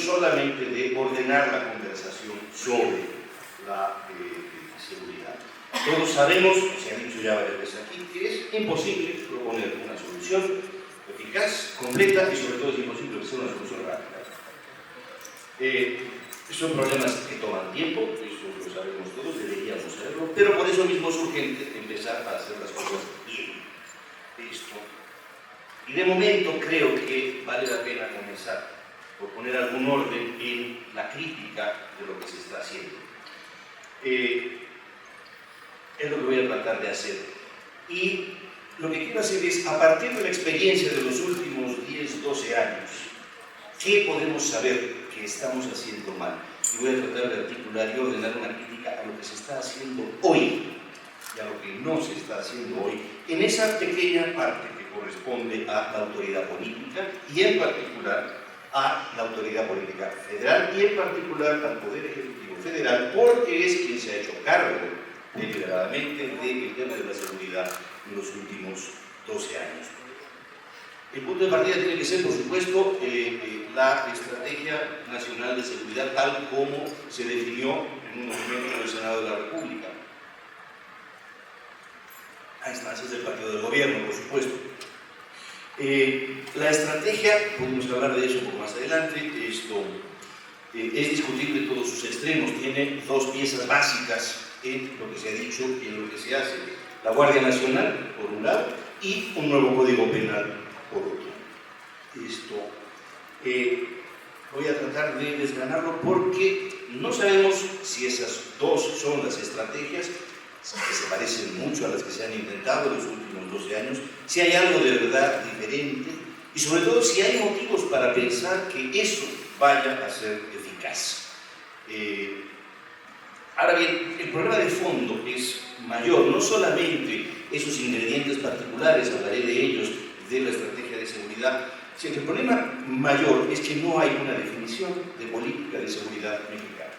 solamente de ordenar la conversación sobre la seguridad. Todos sabemos, se ha dicho ya varias veces aquí, que es imposible proponer una solución eficaz, completa y sobre todo es imposible que sea una solución rápida. Son problemas que toman tiempo, eso lo sabemos todos, deberíamos saberlo, pero por eso mismo es urgente empezar a hacer las cosas bien. Y de momento creo que vale la pena comenzar por poner algún orden en la crítica de lo que se está haciendo. Es lo que voy a tratar de hacer. Y lo que quiero hacer es, a partir de la experiencia de los últimos 10, 12 años, ¿qué podemos saber que estamos haciendo mal? Y voy a tratar de articular y ordenar una crítica a lo que se está haciendo hoy y a lo que no se está haciendo hoy, en esa pequeña parte que corresponde a la autoridad política y en particular a la autoridad política federal y en particular al Poder Ejecutivo Federal, porque es quien se ha hecho cargo deliberadamente del tema de la seguridad en los últimos 12 años. El punto de partida tiene que ser, por supuesto, la Estrategia Nacional de Seguridad tal como se definió en un documento del Senado de la República, a instancias del partido del gobierno, por supuesto. La estrategia, podemos hablar de eso un poco más adelante, es discutible en todos sus extremos, tiene dos piezas básicas en lo que se ha dicho y en lo que se hace: la Guardia Nacional, por un lado, y un nuevo Código Penal, por otro. Voy a tratar de desgranarlo porque no sabemos si esas dos son las estrategias, que se parecen mucho a las que se han intentado en los últimos 12 años, si hay algo de verdad diferente y sobre todo si hay motivos para pensar que eso vaya a ser eficaz. Ahora bien, el problema de fondo es mayor, no solamente esos ingredientes particulares, hablaré de ellos, de la estrategia de seguridad, sino que el problema mayor es que no hay una definición de política de seguridad mexicana.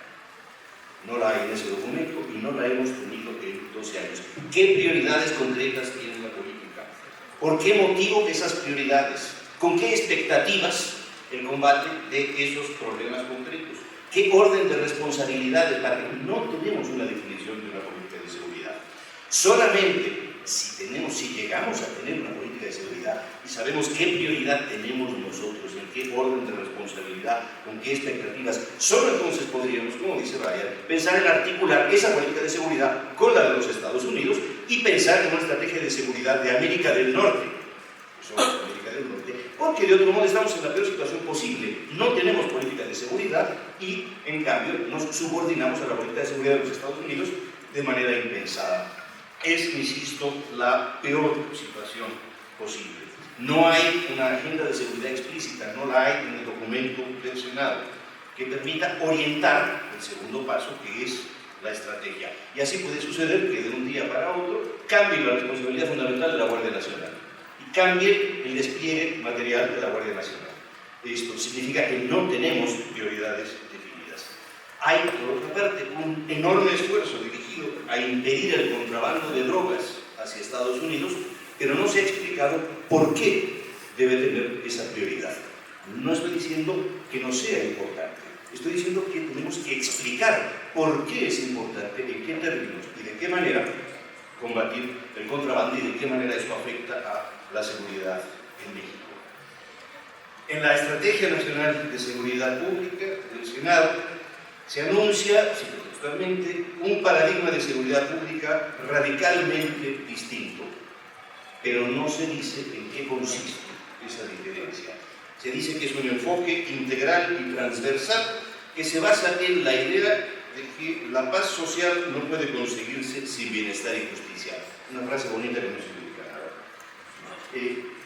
No la hay en ese documento y no la hemos tenido en 12 años. ¿Qué prioridades concretas tiene la política? ¿Por qué motivo esas prioridades? ¿Con qué expectativas el combate de esos problemas concretos? ¿Qué orden de responsabilidades? Para que no tenemos una definición de una política de seguridad. Solamente si llegamos a tener una política de seguridad y sabemos qué prioridad tenemos nosotros, en qué orden de responsabilidad, con qué expectativas, solo entonces podríamos, como dice Ryan, pensar en articular esa política de seguridad con la de los Estados Unidos y pensar en una estrategia de seguridad de América del Norte. Somos América del Norte, porque de otro modo estamos en la peor situación posible. No tenemos política de seguridad y, en cambio, nos subordinamos a la política de seguridad de los Estados Unidos de manera impensada. Es, insisto, la peor situación posible. No hay una agenda de seguridad explícita, no la hay en el documento del Senado, que permita orientar el segundo paso, que es la estrategia. Y así puede suceder que de un día para otro cambie la responsabilidad fundamental de la Guardia Nacional y cambie el despliegue material de la Guardia Nacional. Esto significa que no tenemos prioridades definidas. Hay, por otra parte, un enorme esfuerzo dirigido a impedir el contrabando de drogas hacia Estados Unidos, pero no se ha explicado por qué debe tener esa prioridad. No estoy diciendo que no sea importante, estoy diciendo que tenemos que explicar por qué es importante, en qué términos y de qué manera combatir el contrabando y de qué manera esto afecta a la seguridad en México. En la Estrategia Nacional de Seguridad Pública del Senado se anuncia, cito textualmente, un paradigma de seguridad pública radicalmente distinto, pero no se dice en qué consiste esa diferencia. Se dice que es un enfoque integral y transversal que se basa en la idea de que la paz social no puede conseguirse sin bienestar y justicia. Una frase bonita que no significa nada.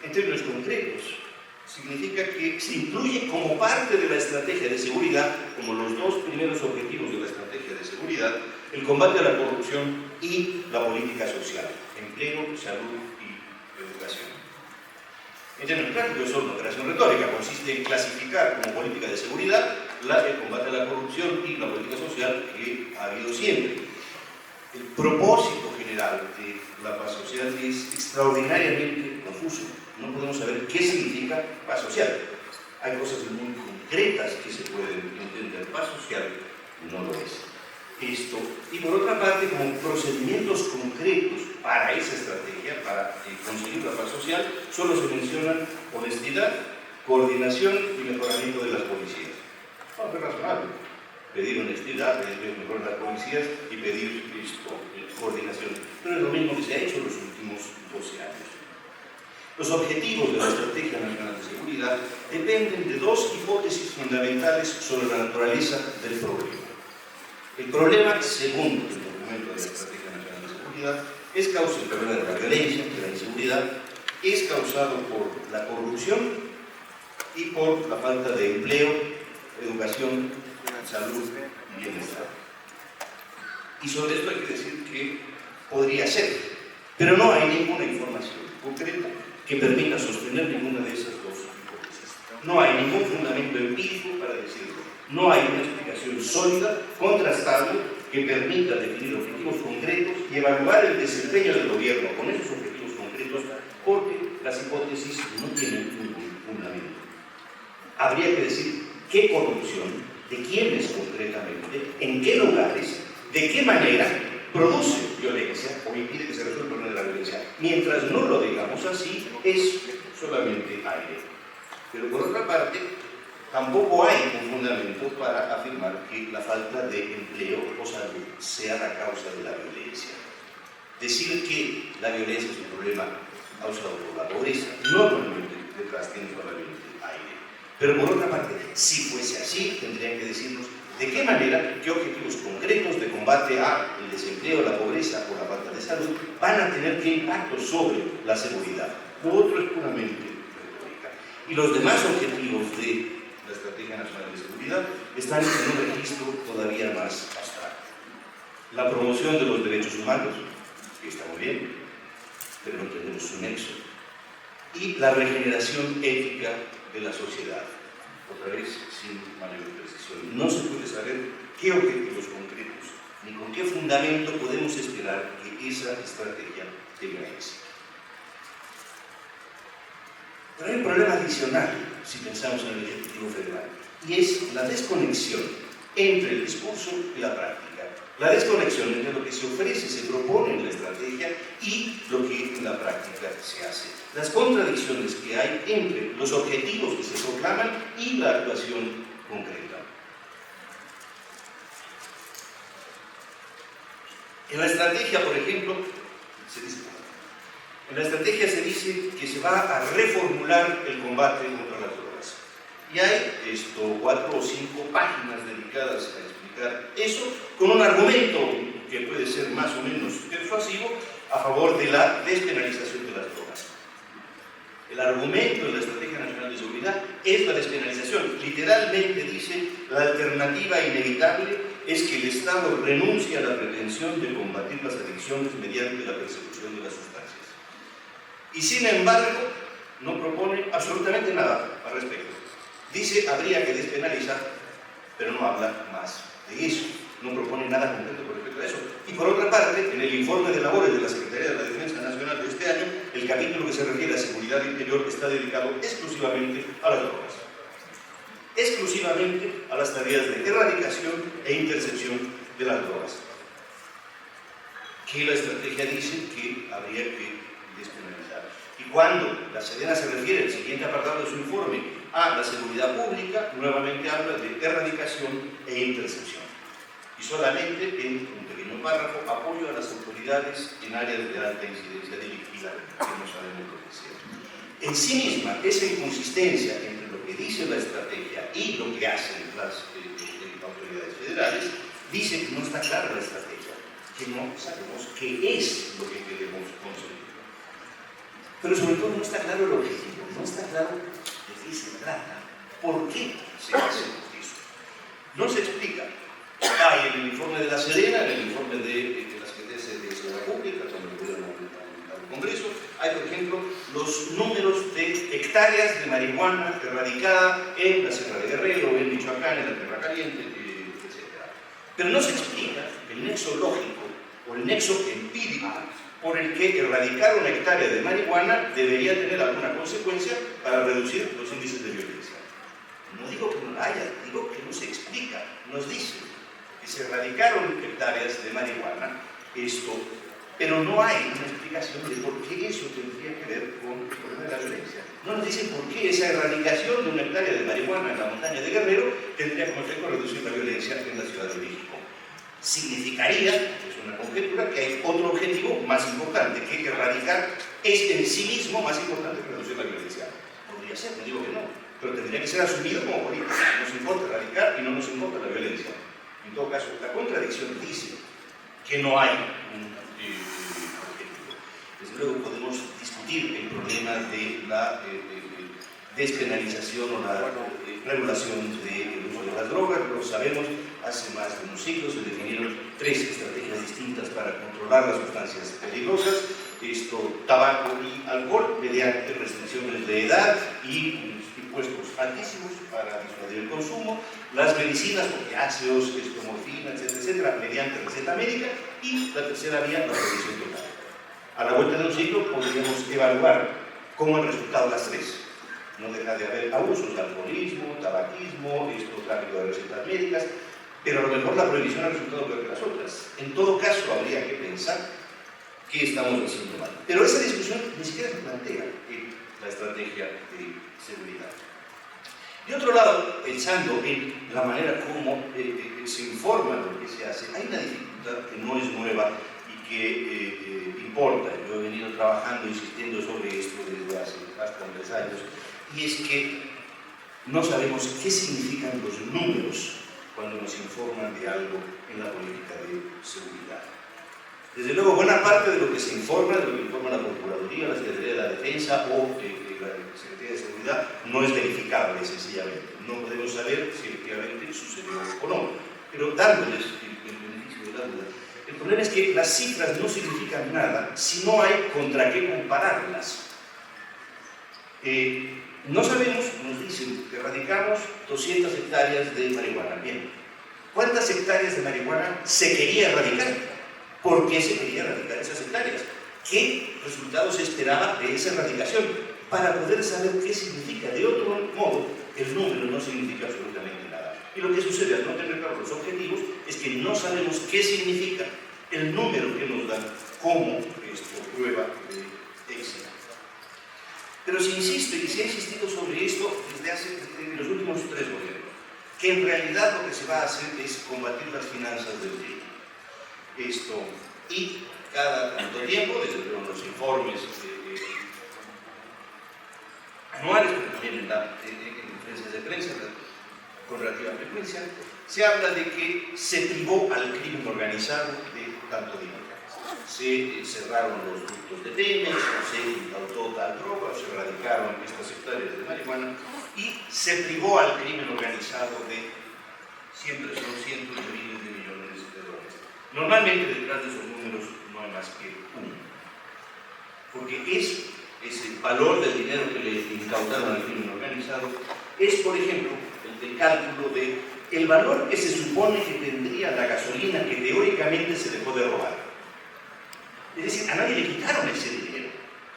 En términos concretos, significa que se incluye como parte de la estrategia de seguridad, como los dos primeros objetivos de la estrategia de seguridad, el combate a la corrupción y la política social, empleo, salud y educación. En términos prácticos, eso es una operación retórica, consiste en clasificar como política de seguridad el combate a la corrupción y la política social que ha habido siempre. El propósito general de la paz social es extraordinariamente confuso. No podemos saber qué significa paz social. Hay cosas muy concretas que se pueden entender. Paz social no lo es. Y por otra parte, como procedimientos concretos para esa estrategia, para conseguir la paz social, solo se mencionan honestidad, coordinación y mejoramiento de las policías. No, es razonable. Pedir honestidad, pedir mejorar las policías y pedir coordinación. Pero es lo mismo que se ha hecho en los últimos 12 años. Los objetivos de la Estrategia Nacional de Seguridad dependen de dos hipótesis fundamentales sobre la naturaleza del problema. El problema, según el documento de la Estrategia Nacional de Seguridad, es el problema de la violencia, de la inseguridad, es causado por la corrupción y por la falta de empleo, educación, salud y bienestar. Y sobre esto hay que decir que podría ser, pero no hay ninguna información concreta que permita sostener ninguna de esas dos hipótesis. No hay ningún fundamento empírico para decirlo. No hay una explicación sólida, contrastable, que permita definir objetivos concretos y evaluar el desempeño del gobierno con esos objetivos concretos, porque las hipótesis no tienen ningún fundamento. Habría que decir qué corrupción, de quiénes concretamente, en qué lugares, de qué manera produce violencia o impide que se resuelva el problema de la violencia. Mientras no lo digamos así, es solamente aire. Pero por otra parte, tampoco hay un fundamento para afirmar que la falta de empleo o salud sea la causa de la violencia. Decir que la violencia es un problema causado por la pobreza, normalmente detrás tiene solamente aire. Pero por otra parte, si fuese así, tendrían que decirnos de qué manera, qué objetivos concretos de combate al desempleo, la pobreza o la falta de salud van a tener qué impacto sobre la seguridad. Lo otro es puramente retórica. Y los demás objetivos de la Estrategia Nacional de Seguridad están en un registro todavía más abstracto. La promoción de los derechos humanos, que está muy bien, pero no tenemos su nexo. Y la regeneración ética de la sociedad, otra vez sin mayor precisión. No se puede saber qué objetivos concretos ni con qué fundamento podemos esperar que esa estrategia tenga éxito. Pero hay un problema adicional si pensamos en el Ejecutivo Federal, y es la desconexión entre el discurso y la práctica. La desconexión entre lo que se ofrece, se propone en la estrategia y lo que en la práctica se hace. Las contradicciones que hay entre los objetivos que se proclaman y la actuación concreta. En la estrategia, por ejemplo, se dice que se va a reformular el combate contra las drogas. Y hay 4 o 5 páginas dedicadas a explicar eso, con un argumento que puede ser más o menos persuasivo a favor de la despenalización de las drogas. El argumento de la Estrategia Nacional de Seguridad es la despenalización. Literalmente dice, la alternativa inevitable es que el Estado renuncie a la pretensión de combatir las adicciones mediante la persecución de las sustancias. Y sin embargo, no propone absolutamente nada al respecto. Dice, habría que despenalizar, pero no habla más de eso. No propone nada concreto con respecto a eso. Y por otra parte, en el informe de labores de la Secretaría de la Defensa Nacional de este año, el capítulo que se refiere a seguridad interior está dedicado exclusivamente a las drogas. Exclusivamente a las tareas de erradicación e intercepción de las drogas. Que la estrategia dice que habría que despenalizar. Y cuando la Sedena se refiere, el siguiente apartado de su informe, a la seguridad pública, nuevamente habla de erradicación e intercepción. Y solamente en un pequeño párrafo, apoyo a las autoridades en áreas de alta incidencia delictiva, que no sabemos lo que sea. En sí misma, esa inconsistencia entre lo que dice la estrategia y lo que hacen las autoridades federales, dice que no está clara la estrategia, que no sabemos qué es lo que queremos conseguir. Pero sobre todo no está claro el objetivo, no está claro de qué se trata, por qué se hace eso. No se explica. Hay en el informe de la Sedena, en el informe de la Secretaría de Seguridad Pública, cuando le voy al Congreso, hay, por ejemplo, los números de hectáreas de marihuana erradicada en la Sierra de Guerrero, en Michoacán, en la Tierra Caliente, etc. Pero no se explica el nexo lógico o el nexo empírico por el que erradicar una hectárea de marihuana debería tener alguna consecuencia para reducir los índices de violencia. No digo que no la Haya, digo que no se explica, nos dice que se erradicaron hectáreas de marihuana, pero no hay una explicación de por qué eso tendría que ver con el problema de la violencia. No nos dicen por qué esa erradicación de una hectárea de marihuana en la montaña de Guerrero tendría como efecto reducir la violencia en la Ciudad de México. Significaría, es una conjetura, que hay otro objetivo más importante, que erradicar es en sí mismo más importante que reducir la violencia. Podría ser, no digo que no, pero tendría que ser asumido como política. Nos importa erradicar y no nos importa la violencia. En todo caso, la contradicción dice que no hay un objetivo. Desde luego podemos discutir el problema de la despenalización o la regulación del uso de las drogas. Lo sabemos, hace más de unos siglos se definieron 3 estrategias distintas para controlar las sustancias peligrosas: tabaco y alcohol, mediante restricciones de edad y impuestos altísimos para disuadir el consumo; las medicinas, opiáceos, morfina, etcétera, mediante receta médica; y la tercera vía, la prohibición total. A la vuelta de un siglo podríamos evaluar cómo han resultado las 3. No deja de haber abusos, alcoholismo, tabaquismo, tráfico de recetas médicas, pero a lo mejor la prohibición ha resultado peor que las otras. En todo caso, habría que pensar qué estamos haciendo mal. Pero esa discusión ni siquiera se plantea en la estrategia de seguridad. De otro lado, pensando en la manera como se informa lo que se hace, hay una dificultad que no es nueva y que importa. Yo he venido trabajando, insistiendo sobre esto desde hace bastantes años, y es que no sabemos qué significan los números cuando nos informan de algo en la política de seguridad. Desde luego, buena parte de lo que se informa, de lo que informa la Procuraduría, la Secretaría de la Defensa o la Secretaría de Seguridad, no es verificable, sencillamente. No podemos saber si efectivamente sucedió o no, pero dándoles el beneficio de la duda. El problema es que las cifras no significan nada si no hay contra qué compararlas. No sabemos, nos dicen que erradicamos 200 hectáreas de marihuana. Bien, ¿cuántas hectáreas de marihuana se quería erradicar? ¿Por qué se quería erradicar esas hectáreas? ¿Qué resultados se esperaba de esa erradicación? Para poder saber qué significa. De otro modo, el número no significa absolutamente nada. Y lo que sucede al no tener claros los objetivos es que no sabemos qué significa el número que nos dan como prueba de éxito. Pero se insiste, y se ha insistido sobre esto desde los últimos 3 gobiernos, que en realidad lo que se va a hacer es combatir las finanzas del crimen. Y cada tanto tiempo, desde luego los informes anuales, pero también en conferencias de prensa con relativa frecuencia, se habla de que se privó al crimen organizado de tanto dinero. Se cerraron los ductos de Pemex, o se incautó tal droga, o se erradicaron estas hectáreas de marihuana, y se privó al crimen organizado de, siempre son cientos de miles de millones de dólares. Normalmente detrás de esos números no hay más que uno, porque ese valor del dinero que le incautaron al crimen organizado es, por ejemplo, el cálculo de el valor que se supone que tendría la gasolina que teóricamente se dejó de robar. Es decir, a nadie le quitaron ese dinero.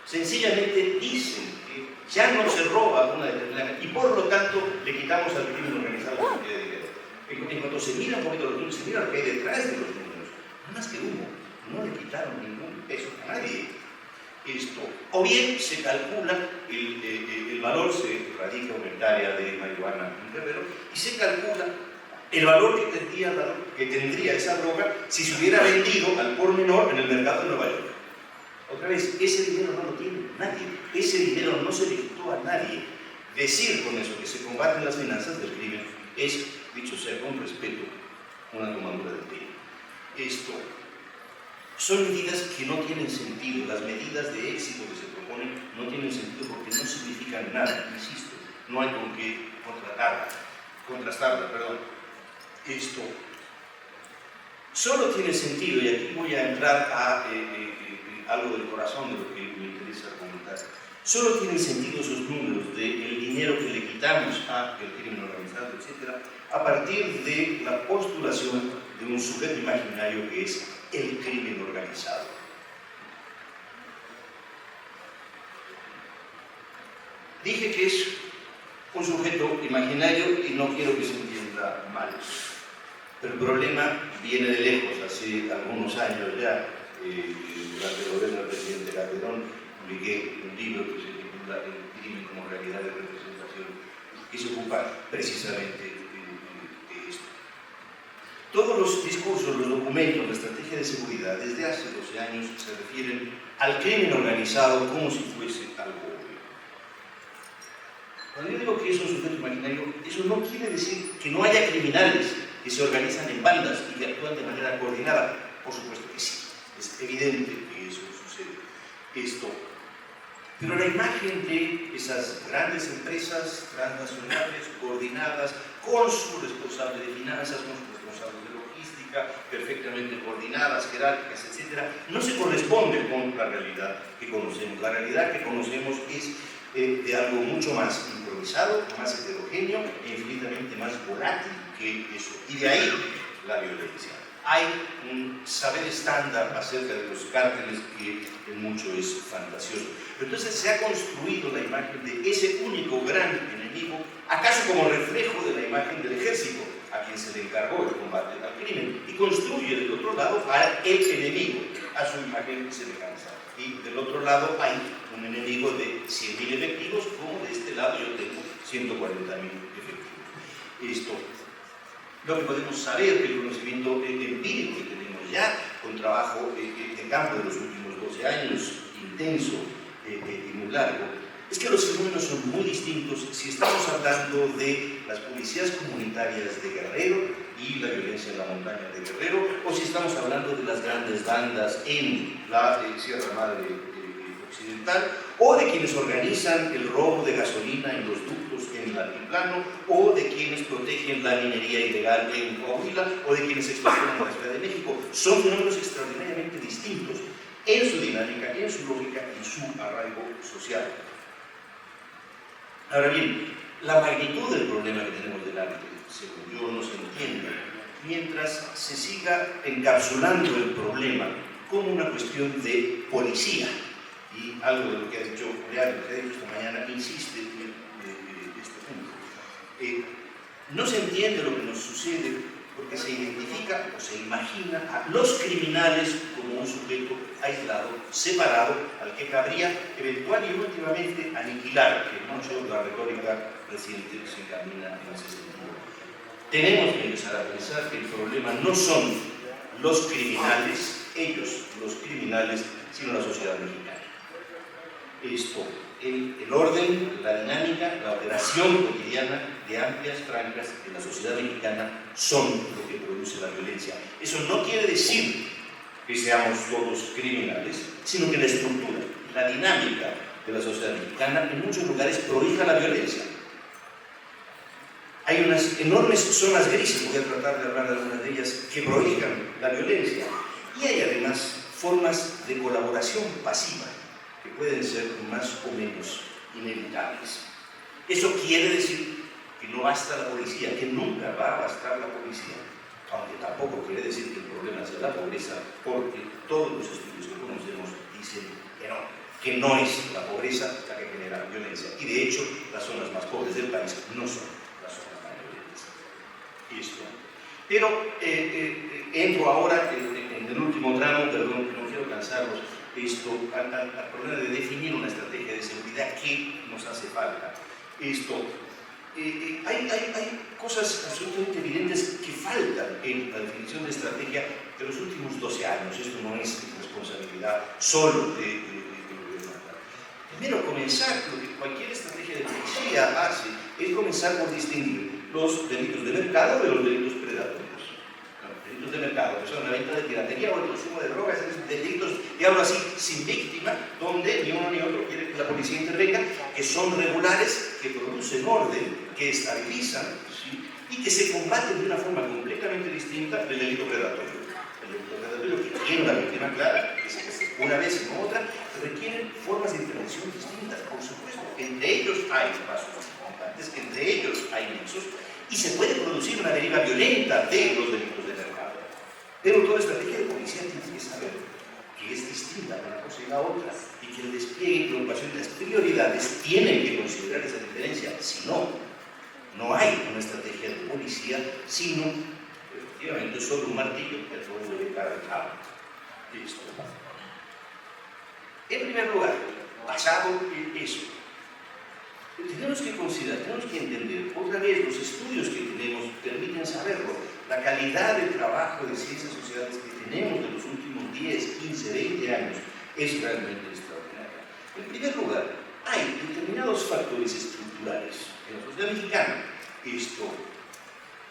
Sencillamente dicen que ya no se roba una determinada, y por lo tanto le quitamos al crimen organizado la cantidad de dinero. En cuanto se mira un poquito los números, se mira lo que hay detrás de los números. No más que humo, no le quitaron ningún peso a nadie. O bien se calcula el valor, se radica una hectárea de marihuana en Guerrero, y se calcula el valor que tendría esa droga si se hubiera vendido al por menor en el mercado de Nueva York. Otra vez, ese dinero no lo tiene nadie, ese dinero no se le quitó a nadie. Decir con eso que se combaten las finanzas del crimen es, dicho sea con respeto, una tomadura de pelo. Son medidas que no tienen sentido. Las medidas de éxito que se proponen no tienen sentido porque no significan nada, insisto, no hay con qué contrastarla. Solo tiene sentido, y aquí voy a entrar a algo del corazón de lo que me interesa comentar, solo tienen sentido esos números del dinero que le quitamos al crimen organizado, etc., a partir de la postulación de un sujeto imaginario que es el crimen organizado. Dije que es un sujeto sujeto imaginario y no quiero que se entienda mal. Pero el problema viene de lejos. Hace algunos años ya, durante el gobierno del presidente Calderón, publiqué un libro que se titula El crimen como realidad de representación, que se ocupa precisamente de esto. Todos los discursos, los documentos, la estrategia de seguridad desde hace 12 años se refieren al crimen organizado como si fuese algo obvio. Cuando yo digo que es un sujeto imaginario, eso no quiere decir que no haya criminales que se organizan en bandas y que actúan de manera coordinada. Por supuesto que sí, es evidente que eso sucede. Pero la imagen de esas grandes empresas transnacionales, coordinadas, con su responsable de finanzas, con su responsable de logística, perfectamente coordinadas, jerárquicas, etc., no se corresponde con la realidad que conocemos. La realidad que conocemos es de algo mucho más improvisado, más heterogéneo e infinitamente más volátil que eso. Y de ahí la violencia. Hay un saber estándar acerca de los cárteles que en mucho es fantasioso. Pero entonces se ha construido la imagen de ese único gran enemigo, acaso como reflejo de la imagen del ejército, a quien se le encargó el combate al crimen, y construye del otro lado al enemigo, a su imagen semejanza. Y del otro lado hay un enemigo de 100.000 efectivos, como de este lado yo tengo 140.000 efectivos. Lo que podemos saber del conocimiento empírico que tenemos ya, con trabajo de campo de los últimos 12 años, intenso y muy largo, es que los fenómenos son muy distintos si estamos hablando de las policías comunitarias de Guerrero y la violencia en la montaña de Guerrero, o si estamos hablando de las grandes bandas en la Sierra Madre Occidental, o de quienes organizan el robo de gasolina en los ductos en el altiplano, o de quienes protegen la minería ilegal en Coahuila, o de quienes extorsionan a la Ciudad de México. Son fenómenos extraordinariamente distintos en su dinámica, en su lógica, en su arraigo social. Ahora bien, la magnitud del problema que tenemos delante, según yo, no se entiende mientras se siga encapsulando el problema como una cuestión de policía. Y algo de lo que ha dicho Leandro, lo que ha dicho esta mañana, insiste en este punto. No se entiende lo que nos sucede porque se identifica o se imagina a los criminales como un sujeto aislado, separado, al que cabría eventual y últimamente aniquilar, que mucho la retórica reciente se encamina en ese sentido. Tenemos que empezar a pensar que el problema no son los criminales, ellos los criminales, sino la sociedad mexicana. El orden, la dinámica, la operación cotidiana de amplias franjas de la sociedad mexicana son lo que produce la violencia. Eso no quiere decir que seamos todos criminales, sino que la estructura, la dinámica de la sociedad mexicana en muchos lugares prolija la violencia. Hay unas enormes zonas grises, voy a tratar de hablar de algunas de ellas, que prolijan la violencia. Y hay además formas de colaboración pasiva que pueden ser más o menos inevitables. Eso quiere decir que no basta la policía, que nunca va a bastar la policía, aunque tampoco quiere decir que el problema sea la pobreza, porque todos los estudios que conocemos dicen que no es la pobreza la que genera violencia. Y de hecho, las zonas más pobres del país no son las zonas más violentas. Pero entro ahora en el último tramo, perdón, que no quiero cansarlos, al problema de definir una estrategia de seguridad que nos hace falta. Hay cosas absolutamente evidentes que faltan en la definición de estrategia de los últimos 12 años. Esto no es responsabilidad solo de gobierno. Primero, comenzar, lo que cualquier estrategia de policía hace es comenzar por distinguir los delitos de mercado de los delitos predatorios. Delitos de mercado, que son la venta de piratería o el consumo de drogas, delitos, digamos así, sin víctima, donde ni uno ni otro quiere que la policía intervenga, que son regulares, que producen orden, que estabilizan, ¿sí? Y que se combaten de una forma completamente distinta del delito predatorio. El delito predatorio, que tiene una víctima clara, que se hace una vez y no otra, requieren formas de intervención distintas, por supuesto. Entre ellos hay pasos importantes, entre ellos hay nexos, y se puede producir una deriva violenta de los delitos de mercado. Pero toda estrategia de policía tiene que saber que es distinta una cosa y la otra, y que el despliegue y preocupación de las prioridades tienen que considerar esa diferencia, si no, No hay una estrategia de policía, sino, efectivamente, solo un martillo que puede dedicar al cabo. Listo. En primer lugar, basado en eso, tenemos que considerar, tenemos que entender, otra vez, los estudios que tenemos permiten saberlo, la calidad de trabajo de ciencias sociales que tenemos en los últimos 10, 15, 20 años es realmente extraordinaria. En primer lugar, hay determinados factores estructurales en la sociedad mexicana,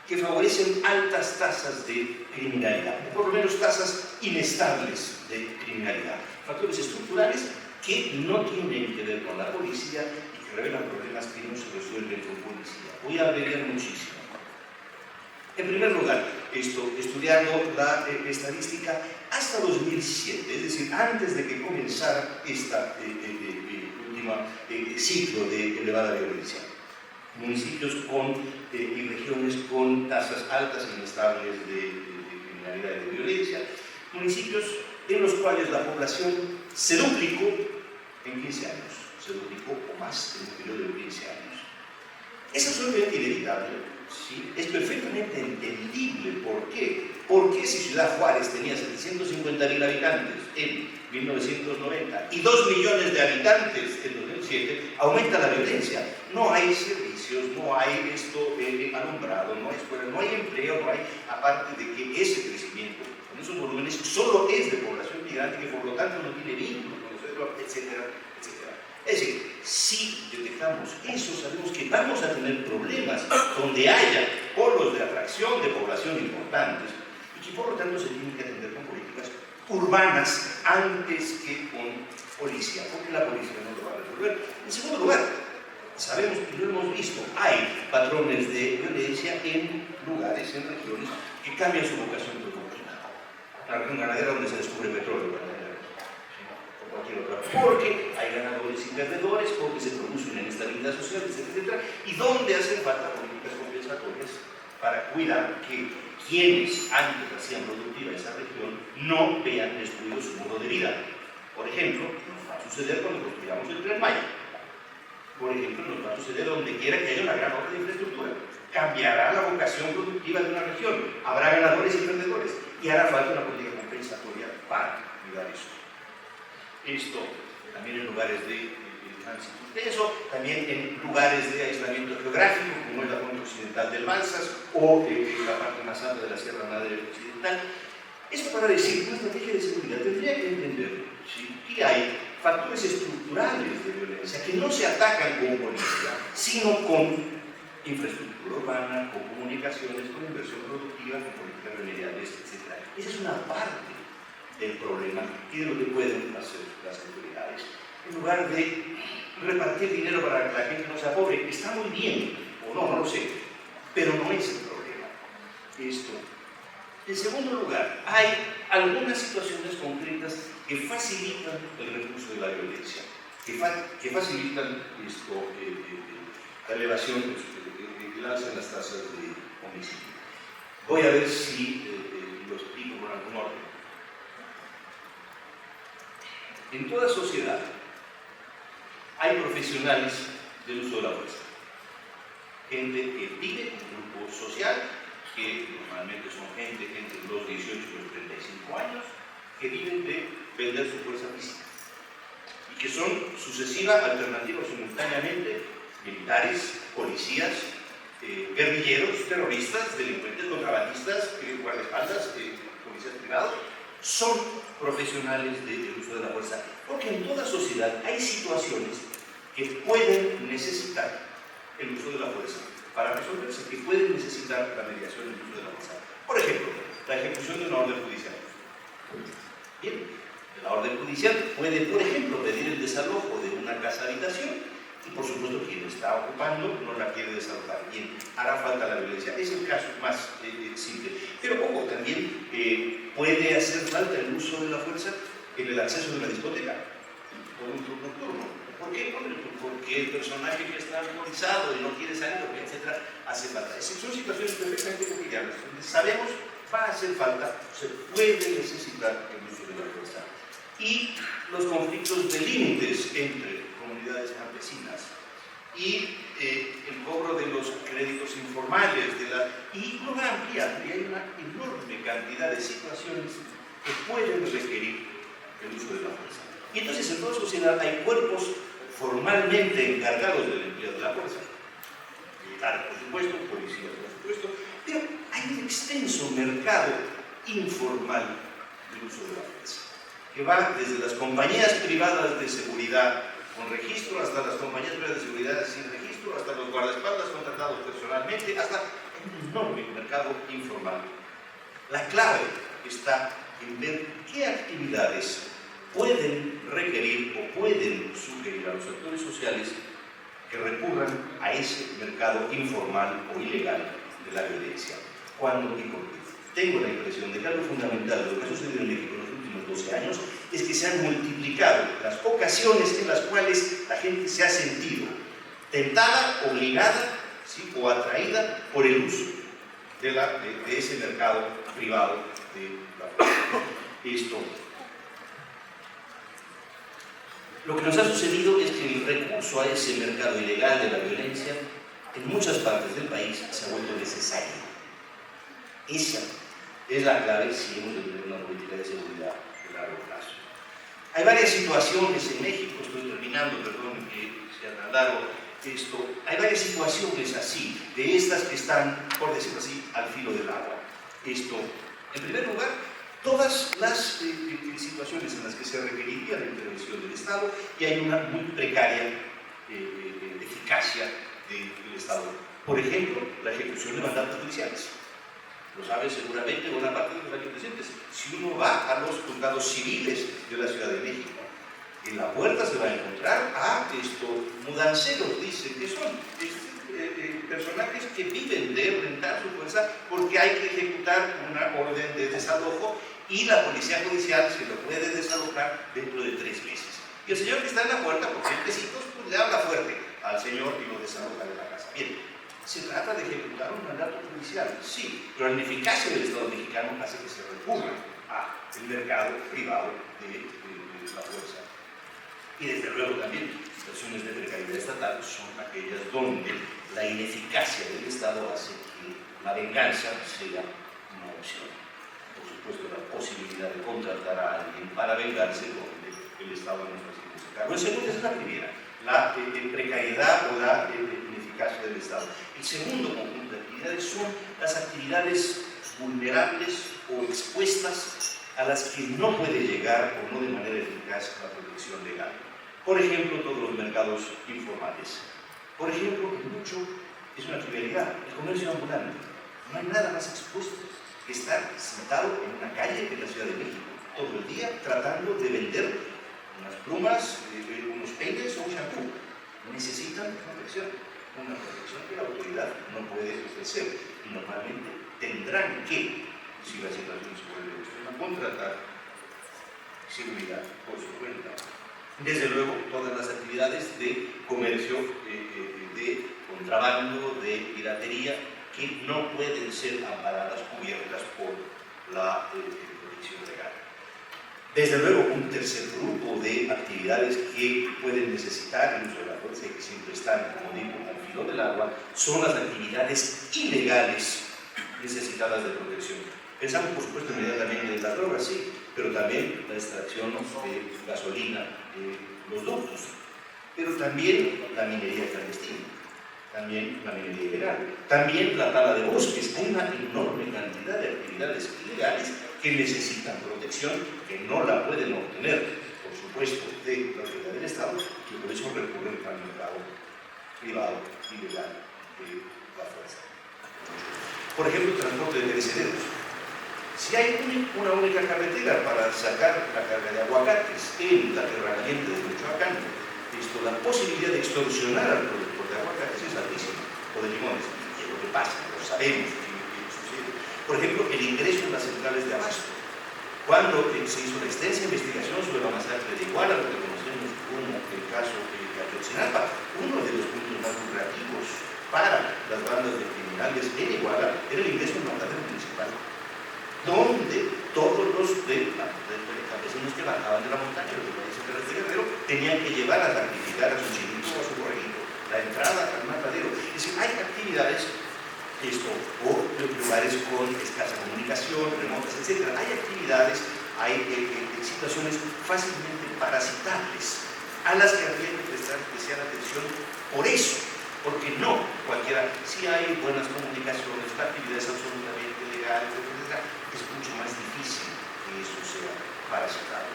que favorecen altas tasas de criminalidad, o por lo menos tasas inestables de criminalidad. Factores estructurales que no tienen que ver con la policía y que revelan problemas que no se resuelven con policía. Voy a abreviar muchísimo. En primer lugar, estudiando la estadística hasta 2007, es decir, antes de que comenzara esta última ciclo de elevada violencia. Municipios y regiones con tasas altas e inestables de criminalidad y de violencia, municipios en los cuales la población se duplicó en 15 años, se duplicó o más en un periodo de 15 años. Es absolutamente inevitable, ¿sí? Es perfectamente entendible. ¿Por qué? Porque si Ciudad Juárez tenía 750.000 habitantes en 1990 y 2 millones de habitantes en 2007, aumenta la violencia. No hay servicios, no hay alumbrado, no hay escuela, no hay empleo, no hay, aparte de que ese crecimiento con esos volúmenes solo es de población migrante que por lo tanto no tiene vínculos con nosotros, etcétera, etcétera. Es decir, si detectamos eso, sabemos que vamos a tener problemas donde haya polos de atracción de población importantes y que por lo tanto se tienen que atender con políticas urbanas antes que con policía, porque la policía no lo va a resolver. En segundo lugar, sabemos y lo hemos visto, hay patrones de violencia en lugares, en regiones que cambian su vocación productiva. La región ganadera donde se descubre petróleo, o cualquier otra, porque hay ganadores y perdedores, porque se produce una inestabilidad social, etc. Y donde hacen falta políticas compensatorias para cuidar que quienes antes hacían productiva esa región no vean destruido su modo de vida. Por ejemplo, nos va a suceder cuando construyamos el Tren Maya. Por ejemplo, nos va a suceder donde quiera que haya una gran obra de infraestructura. Cambiará la vocación productiva de una región. Habrá ganadores y perdedores. Y hará falta una política compensatoria para cuidar eso. Esto también en lugares de tránsito intenso, también en lugares de aislamiento geográfico, como es la cuenca occidental del Balsas o la parte más alta de la Sierra Madre Occidental. Esto para decir que una estrategia de seguridad tendría que entender, ¿sí?, que hay factores estructurales de violencia que no se atacan con policía, sino con infraestructura urbana, con comunicaciones, con inversión productiva, con políticas remediales, etc. Esa es una parte del problema y de lo que pueden hacer las autoridades. En lugar de repartir dinero para que la gente no sea pobre, está muy bien, o no lo sé, pero no es el problema. En segundo lugar, hay algunas situaciones concretas que facilitan el recurso de la violencia, que facilitan la elevación, el alza en las tasas de homicidio. Voy a ver si lo explico con algún orden. En toda sociedad hay profesionales del uso de la fuerza. Gente que vive en un grupo social, que normalmente son gente entre los 18 y los 35 años, que viven de vender su fuerza física. Y que son sucesivas, alternativas simultáneamente, militares, policías, guerrilleros, terroristas, delincuentes, contrabandistas, guardaespaldas, policías privados. Son profesionales del uso de la fuerza, porque en toda sociedad hay situaciones que pueden necesitar el uso de la fuerza para resolverse, que pueden necesitar la mediación del uso de la fuerza. Por ejemplo, la ejecución de una orden judicial. Bien, la orden judicial puede, por ejemplo, pedir el desalojo de una casa-habitación y, por supuesto, quien está ocupando no la quiere desalojar. Bien, hará falta la violencia. Es el caso más simple. Pero ojo, también puede hacer falta el uso de la fuerza en el acceso de una discoteca o un club nocturno. ¿Por qué? Porque el personaje que está alcoholizado y no quiere salir, etc., hace falta. Son situaciones perfectamente cotidianas, donde sabemos va a hacer falta, se puede necesitar el uso de la fuerza. Y los conflictos de límites entre comunidades campesinas y el cobro de los créditos informales, y una amplia, y hay una enorme cantidad de situaciones que pueden requerir el uso de la fuerza. Y entonces en toda sociedad hay cuerpos formalmente encargados del empleo de la fuerza, militares por supuesto, policías por supuesto, pero hay un extenso mercado informal del uso de la fuerza, que va desde las compañías privadas de seguridad con registro, hasta las compañías privadas de seguridad sin registro, hasta los guardaespaldas contratados personalmente, hasta un enorme mercado informal. La clave está en ver qué actividades pueden requerir o pueden sugerir a los actores sociales que recurran a ese mercado informal o ilegal de la violencia. ¿Cuándo y por qué? Tengo la impresión de que algo fundamental de lo que ha sucedido en México en los últimos 12 años es que se han multiplicado las ocasiones en las cuales la gente se ha sentido tentada, obligada, ¿sí?, o atraída por el uso de ese mercado privado de la fuerza. Lo que nos ha sucedido es que el recurso a ese mercado ilegal de la violencia en muchas partes del país se ha vuelto necesario. Esa es la clave si hemos de tener una política de seguridad de largo plazo. Hay varias situaciones en México, estoy terminando, perdón que sea tan largo esto, hay varias situaciones así, de estas que están, por decirlo así, al filo del agua. En primer lugar, todas las situaciones en las que se requeriría la intervención del Estado y hay una muy precaria eficacia del Estado. Por ejemplo, la ejecución de mandatos judiciales. Lo saben seguramente buena parte de los aquí presentes. Si uno va a los juzgados civiles de la Ciudad de México, en la puerta se va a encontrar a mudanceros, dicen que son personajes que viven de rentar su fuerza porque hay que ejecutar una orden de desalojo y la policía judicial se lo puede desalojar dentro de 3 meses. Y el señor que está en la puerta, por 100 pesitos, pues le habla fuerte al señor y lo desaloja de la casa. Bien, se trata de ejecutar un mandato judicial, sí, pero la ineficacia del Estado mexicano hace que se recurra al mercado privado de la fuerza. Y desde luego también situaciones de precariedad estatal son aquellas donde la ineficacia del Estado hace que la venganza sea una opción. Por supuesto, la posibilidad de contratar a alguien para vengarse donde el Estado no está haciendo ese cargo. El segundo es la primera, la precariedad o la ineficacia del Estado. El segundo conjunto de actividades son las actividades vulnerables o expuestas a las que no puede llegar o no de manera eficaz la protección legal. Por ejemplo, todos los mercados informales. Por ejemplo, mucho es una trivialidad, el comercio ambulante. No hay nada más expuesto que estar sentado en una calle en la Ciudad de México todo el día tratando de vender unas plumas, unos peines o un shampoo. Necesitan protección, una protección que la autoridad no puede ofrecer y normalmente tendrán que, si la situación se vuelve extrema, contratar seguridad por su cuenta. Desde luego, todas las actividades de comercio, de contrabando, de piratería, que no pueden ser amparadas, cubiertas por la protección legal. Desde luego, un tercer grupo de actividades que pueden necesitar el uso de la fuerza y que siempre están, como digo, al filo del agua, son las actividades ilegales necesitadas de protección. Pensamos, por supuesto, inmediatamente en las drogas, sí, pero también la extracción de gasolina de los ductos, pero también la minería clandestina, también la minería ilegal, también la tala de bosques. Hay una enorme cantidad de actividades ilegales que necesitan protección, que no la pueden obtener, por supuesto, de la autoridad del Estado, y por eso recurren al mercado privado ilegal de la fuerza. Por ejemplo, el transporte de perecederos. Si hay una única carretera para sacar la carga de aguacates en la tierra caliente de Michoacán, la posibilidad de extorsionar al productor de aguacates es altísima, o de limones, y es lo que pasa, lo sabemos que sucede. Por ejemplo, el ingreso en las centrales de abasto. Cuando se hizo una extensa investigación sobre la masacre de Iguala, lo que conocemos como el caso de Ayotzinapa, uno de los puntos más lucrativos para las bandas de criminales en Iguala era el ingreso en matadero municipal, donde todos los campesinos que bajaban de la montaña, los de Guerrero, tenían que llevar a sacrificar a su chiquito o a su borreguito. la entrada al matadero. Es decir, hay actividades o lugares con escasa comunicación, remotas, etc. Hay actividades, hay situaciones fácilmente parasitables a las que habría que prestar especial atención por eso, porque no cualquiera, si hay buenas comunicaciones, la actividad es absolutamente legal, etc., es mucho más difícil que eso sea parasitable.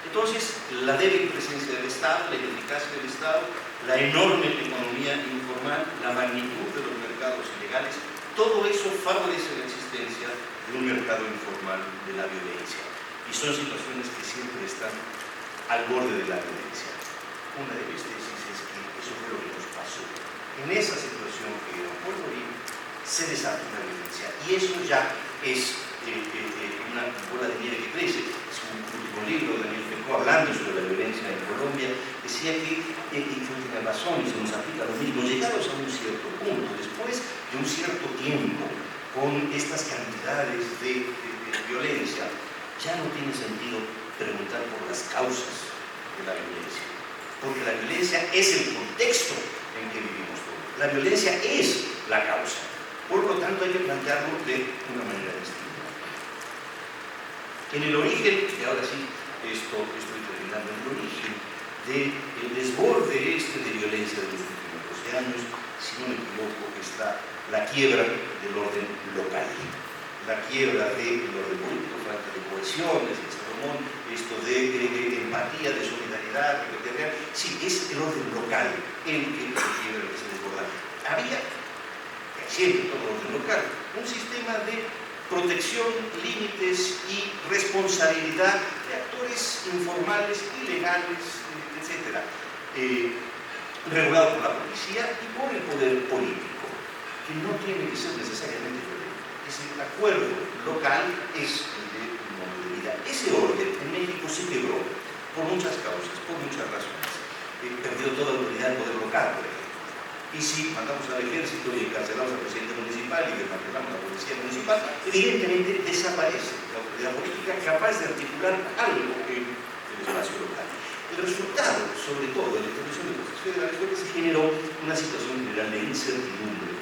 Entonces, la débil presencia del Estado, la ineficacia del Estado, la enorme economía informal, la magnitud de los mercados ilegales, todo eso favorece la existencia de un mercado informal de la violencia. Y son situaciones que siempre están al borde de la violencia. Una de mis tesis es que eso fue lo que nos pasó. En esa situación que era Puerto Rico, se desata una violencia. Y eso ya es una bola de nieve que crece. Es un último libro de Daniel Foucault hablando sobre la violencia en Colombia. Decía que, y tiene razón, y se nos aplica lo mismo, llegados a un cierto punto, después de un cierto tiempo, con estas cantidades de violencia, ya no tiene sentido preguntar por las causas de la violencia, porque la violencia es el contexto en que vivimos todos. La violencia es la causa, por lo tanto hay que plantearlo de una manera distinta. En el origen, y ahora sí, estoy terminando, en el origen del desborde de violencia de los últimos 12 años, si no me equivoco, está la quiebra del orden local, la quiebra del orden político, falta de cohesión, decía Salomón, esto de empatía, de solidaridad, de fraternidad. Sí, es el orden local el que se quiebra, el que se desborda. Había, siempre todo orden local, un sistema de protección, límites y responsabilidad de actores informales, ilegales, etc., regulado por la policía y por el poder político, que no tiene que ser necesariamente violento. Ese acuerdo local es el de un modo de vida. Ese orden en México se quebró por muchas causas, por muchas razones. Perdió toda autoridad del poder local, por ejemplo. Y si mandamos al ejército y encarcelamos al presidente municipal y desmantelamos a la policía municipal, evidentemente desaparece la autoridad política capaz de articular algo en el espacio local. El resultado, sobre todo de la intervención de los jueces federales, fue que se generó una situación general de incertidumbre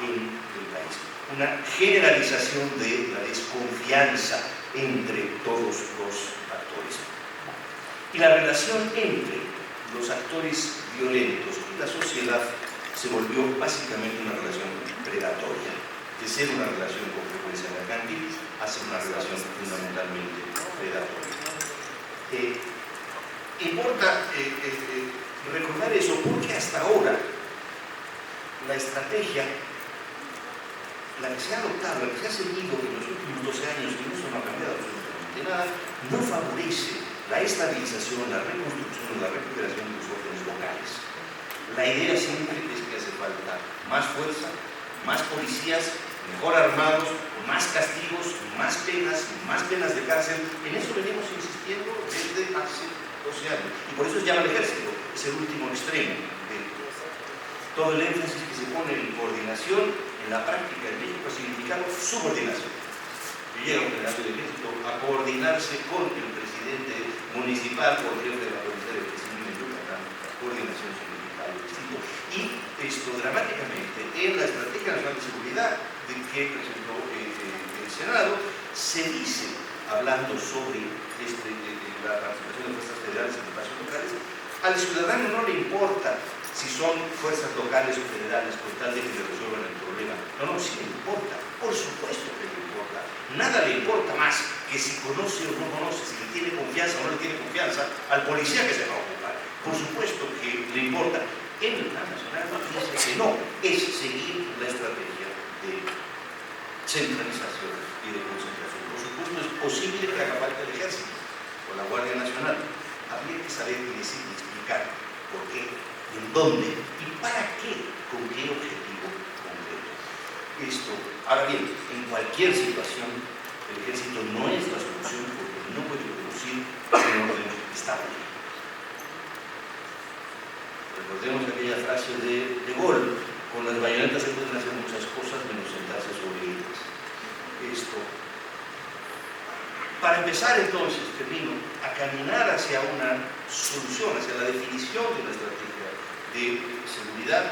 en el país, una generalización de la desconfianza entre todos los actores. Y la relación entre los actores violentos y la sociedad se volvió básicamente una relación predatoria, de ser una relación con frecuencia mercantil a ser una relación fundamentalmente predatoria. Importa recordar eso porque hasta ahora la estrategia, la que se ha adoptado, la que se ha seguido en los últimos 12 años, y eso no ha cambiado absolutamente nada, no favorece la estabilización, la reconstrucción, la recuperación de los órdenes locales. La idea siempre es que hace falta más fuerza, más policías, mejor armados, más castigos, más penas de cárcel. En eso venimos insistiendo desde hace 12 años. Y por eso se llama el ejército, es el último extremo de todo el énfasis que se pone en coordinación, en la práctica en México ha significado subordinación. Y llega un general del ejército a coordinarse con el presidente municipal o el jefe de la policía del presidente de Yucatán. Coordinación significa algo distinto. Y esto dramáticamente en la Estrategia Nacional de Seguridad de que presentó el Senado, se dice, hablando sobre la participación de fuerzas federales en espacios locales, al ciudadano no le importa si son fuerzas locales o federales con tal de que le resuelvan el problema. No, sí le importa, por supuesto que le importa. Nada le importa más que si conoce o no conoce, si le tiene confianza o no le tiene confianza al policía que se va a ocupar. Por supuesto que le importa. En el plan nacional dice que no, es seguir la estrategia de centralización y de concentración. Por supuesto es posible que haga falta el ejército o la Guardia Nacional. Habría que saber y decir y explicar por qué, en dónde y para qué, con qué objetivo concreto. Esto, ahora bien, en cualquier situación, el ejército no es la solución porque no puede producir un orden estable. Recordemos aquella frase de Gaulle: con las bayonetas se pueden hacer muchas cosas menos sentarse sobre ellas. Esto, para empezar entonces, termino, a caminar hacia una solución, hacia la definición de una estrategia de de seguridad,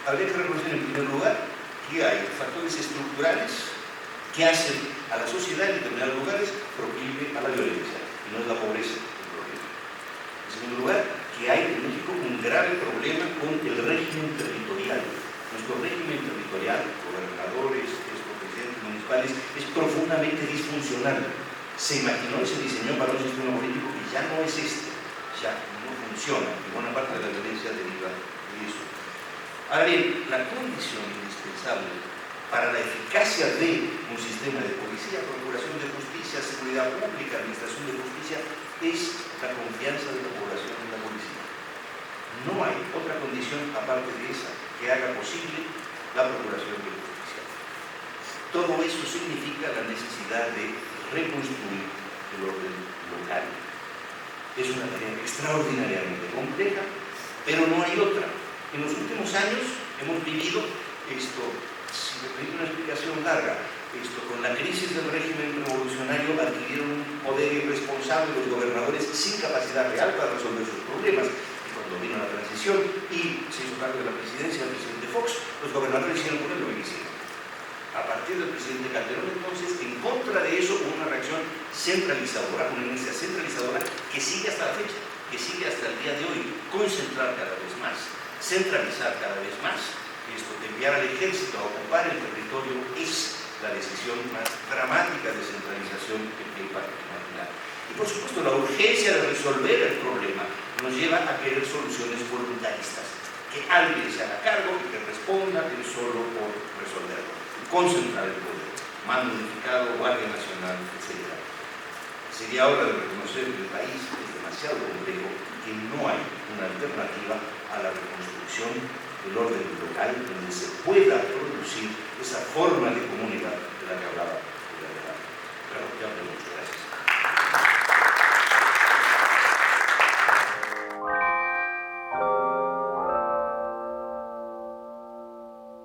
habría que reconocer en primer lugar que hay factores estructurales que hacen a la sociedad en determinados lugares proclive a la violencia, y no es la pobreza el problema. En segundo lugar, que hay en México un grave problema con el régimen territorial. Nuestro régimen territorial, gobernadores, presidentes municipales, es profundamente disfuncional. Se imaginó y se diseñó para un sistema político que ya no es este, ya no funciona, y buena parte de la violencia deriva de eso. Ahora bien, la condición indispensable para la eficacia de un sistema de policía, procuración de justicia, seguridad pública, administración de justicia, es la confianza de la población en la policía. No hay otra condición aparte de esa que haga posible la procuración de justicia. Todo eso significa la necesidad de reconstruir el orden local. Es una tarea extraordinariamente compleja, pero no hay otra. En los últimos años hemos vivido esto, si me permite una explicación larga, con la crisis del régimen revolucionario adquirieron un poder irresponsable los gobernadores sin capacidad real para resolver sus problemas. Y cuando vino la transición y se hizo cargo de la presidencia del presidente Fox, los gobernadores hicieron con él lo que quisieron. A partir del presidente Calderón, entonces, en contra de eso hubo una reacción centralizadora, una inercia centralizadora que sigue hasta la fecha, que sigue hasta el día de hoy, concentrar cada vez más, centralizar cada vez más. Enviar al ejército a ocupar el territorio es la decisión más dramática de centralización que el país puede imaginar. Y por supuesto la urgencia de resolver el problema nos lleva a querer soluciones voluntaristas, que alguien se haga cargo y que responda él solo por resolverlo, concentrar el poder, mando unificado, Guardia Nacional, etc. Sería hora de reconocer que el país es demasiado complejo y que no hay una alternativa a la reconstrucción del orden local donde se pueda producir esa forma de comunidad de la que hablaba. Claro, ya hablé mucho.